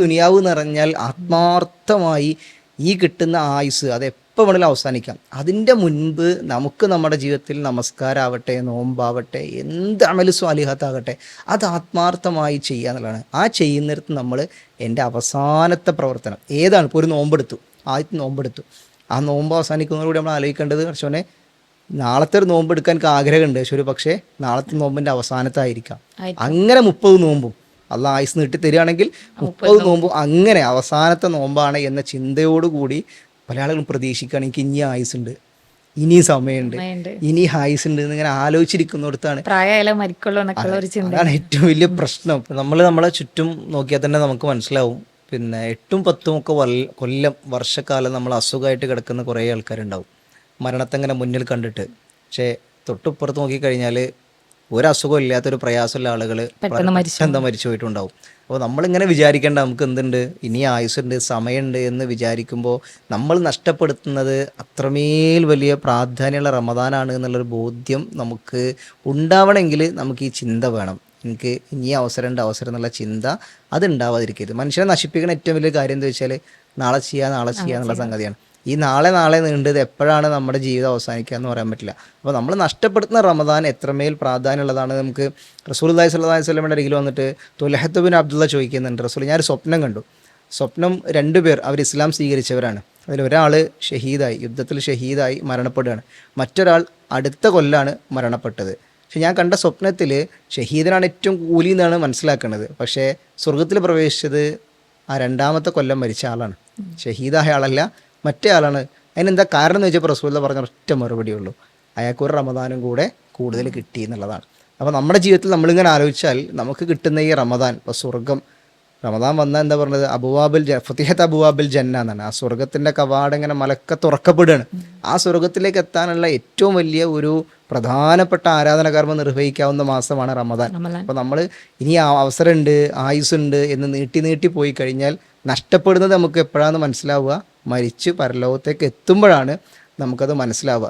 ദുനിയാവ് നിറഞ്ഞാൽ ആത്മാർത്ഥമായി ഈ കിട്ടുന്ന ആയുസ് അത് എപ്പോൾ വേണമെങ്കിലും അവസാനിക്കാം. അതിൻ്റെ മുൻപ് നമുക്ക് നമ്മുടെ ജീവിതത്തിൽ നമസ്കാരമാവട്ടെ, നോമ്പാവട്ടെ, എന്ത് അമല് സ്വാലിഹത്താകട്ടെ, അത് ആത്മാർത്ഥമായി ചെയ്യുക എന്നുള്ളതാണ്. ആ ചെയ്യുന്നിടത്ത് നമ്മൾ എൻ്റെ അവസാനത്തെ പ്രവർത്തനം ഏതാണ്? ഇപ്പോൾ ഒരു നോമ്പെടുത്തു, ആദ്യത്തെ നോമ്പെടുത്തു, ആ നോമ്പ് അവസാനിക്കുന്നതോടുകൂടി നമ്മൾ ആലോചിക്കേണ്ടത് കുറച്ചോനെ നാളത്തെ ഒരു നോമ്പ് എടുക്കാൻ എനിക്ക് ആഗ്രഹമുണ്ട്, പക്ഷെ ഒരു പക്ഷേ നാളത്തെ നോമ്പിൻ്റെ അവസാനത്തായിരിക്കാം. അങ്ങനെ 30 നോമ്പും അള്ളാഹ് ആയുസ് നീട്ടി തരികയാണെങ്കിൽ 30 നോമ്പും അങ്ങനെ അവസാനത്തെ നോമ്പാണ് എന്ന ചിന്തയോടുകൂടി പല ആളുകളും പ്രതീക്ഷിക്കുകയാണ്. എനിക്ക് ഇനി ആയുസുണ്ട്, ഇനി സമയമുണ്ട്, ഇനി ആയുസുണ്ട് എന്നിങ്ങനെ ആലോചിച്ചിരിക്കുന്നിടത്താണ് അതാണ് ഏറ്റവും വലിയ പ്രശ്നം. നമ്മൾ നമ്മളെ ചുറ്റും നോക്കിയാൽ തന്നെ നമുക്ക് മനസ്സിലാവും. പിന്നെ 8ഉം 10ഉം ഒക്കെ കൊല്ലം വർഷക്കാലം നമ്മൾ അസുഖമായിട്ട് കിടക്കുന്ന കുറേ ആൾക്കാരുണ്ടാവും, മരണത്തെങ്ങനെ മുന്നിൽ കണ്ടിട്ട്. പക്ഷേ തൊട്ടിപ്പുറത്ത് നോക്കിക്കഴിഞ്ഞാൽ ഒരസുഖം ഇല്ലാത്തൊരു പ്രയാസമുള്ള ആളുകൾ എന്താ മരിച്ചു പോയിട്ടുണ്ടാവും. അപ്പോൾ നമ്മളിങ്ങനെ വിചാരിക്കേണ്ട നമുക്ക് എന്തുണ്ട്, ഇനി ആയുസ്സുണ്ട്, സമയമുണ്ട് എന്ന് വിചാരിക്കുമ്പോൾ നമ്മൾ നഷ്ടപ്പെടുത്തുന്നത് അത്രമേൽ വലിയ പ്രാധാന്യമുള്ള റമദാനാണ് എന്നുള്ളൊരു ബോധ്യം നമുക്ക് ഉണ്ടാവണമെങ്കിൽ നമുക്ക് ഈ ചിന്ത വേണം. എനിക്ക് ഇനി അവസരം എന്നുള്ള ചിന്ത അത് ഉണ്ടാവാതിരിക്കരുത്. മനുഷ്യനെ നശിപ്പിക്കുന്ന ഏറ്റവും വലിയ കാര്യം എന്താ വെച്ചാൽ നാളെ ചെയ്യുക എന്നുള്ള സംഗതിയാണ്. ഈ നാളെ നീണ്ടത് എപ്പോഴാണ് നമ്മുടെ ജീവിതം അവസാനിക്കുക എന്ന് പറയാൻ പറ്റില്ല. അപ്പോൾ നമ്മൾ നഷ്ടപ്പെടുത്തുന്ന റമദാൻ എത്രമേൽ പ്രാധാന്യമുള്ളതാണ്. നമുക്ക് റസൂലുള്ളാഹി സ്വല്ലല്ലാഹു അലൈഹി വസല്ലമയുടെ അരികിൽ വന്നിട്ട് തുൽഹത്ത് ബിൻ അബ്ദുള്ള ചോദിക്കുന്നുണ്ട്, റസൂൽ ഞാനൊരു സ്വപ്നം കണ്ടു. സ്വപ്നം 2 പേർ അവർ ഇസ്ലാം സ്വീകരിച്ചവരാണ്. അതിലൊരാൾ ഷഹീദായി, യുദ്ധത്തിൽ ഷഹീദായി മരണപ്പെടുകയാണ്. മറ്റൊരാൾ അടുത്ത കൊല്ലാണ് മരണപ്പെട്ടത്. പക്ഷെ ഞാൻ കണ്ട സ്വപ്നത്തിൽ ഷഹീദിനാണ് ഏറ്റവും കൂലി എന്നാണ് മനസ്സിലാക്കുന്നത്. പക്ഷേ സ്വർഗത്തിൽ പ്രവേശിച്ചത് ആ 2ാമത്തെ കൊല്ലം മരിച്ച ആളാണ്, ഷഹീദായ ആളല്ല, മറ്റേ ആളാണ്. അതിനെന്താ കാരണം എന്ന് വെച്ചപ്പോൾ റസൂലുള്ളാഹി പറഞ്ഞ ഒറ്റ മറുപടിയുള്ളൂ, അയാൾക്കൊരു റമദാനും കൂടെ കൂടുതൽ കിട്ടി എന്നുള്ളതാണ്. അപ്പോൾ നമ്മുടെ ജീവിതത്തിൽ നമ്മളിങ്ങനെ ആലോചിച്ചാൽ നമുക്ക് കിട്ടുന്ന ഈ റമദാൻ, ഇപ്പോൾ സ്വർഗം, റമദാൻ വന്നാൽ എന്താ പറഞ്ഞത്, ഫതിഹത്ത് അബുവാബിൽ ജന്ന എന്നാണ്. ആ സ്വർഗത്തിൻ്റെ കവാടം ഇങ്ങനെ മലക്കെ തുറക്കപ്പെടുകയാണ്. ആ സ്വർഗത്തിലേക്ക് എത്താനുള്ള ഏറ്റവും വലിയ ഒരു പ്രധാനപ്പെട്ട ആരാധനകർമ്മം നിർവഹിക്കാവുന്ന മാസമാണ് റമദാൻ. അപ്പോൾ നമ്മൾ ഇനി അവസരമുണ്ട്, ആയുസ്സുണ്ട് എന്ന് നീട്ടി പോയി കഴിഞ്ഞാൽ നഷ്ടപ്പെടുന്നത് നമുക്ക് എപ്പോഴാണ് മനസ്സിലാവുക, മരിച്ച് പരലോകത്തേക്ക് എത്തുമ്പോഴാണ് നമുക്കത് മനസ്സിലാവുക.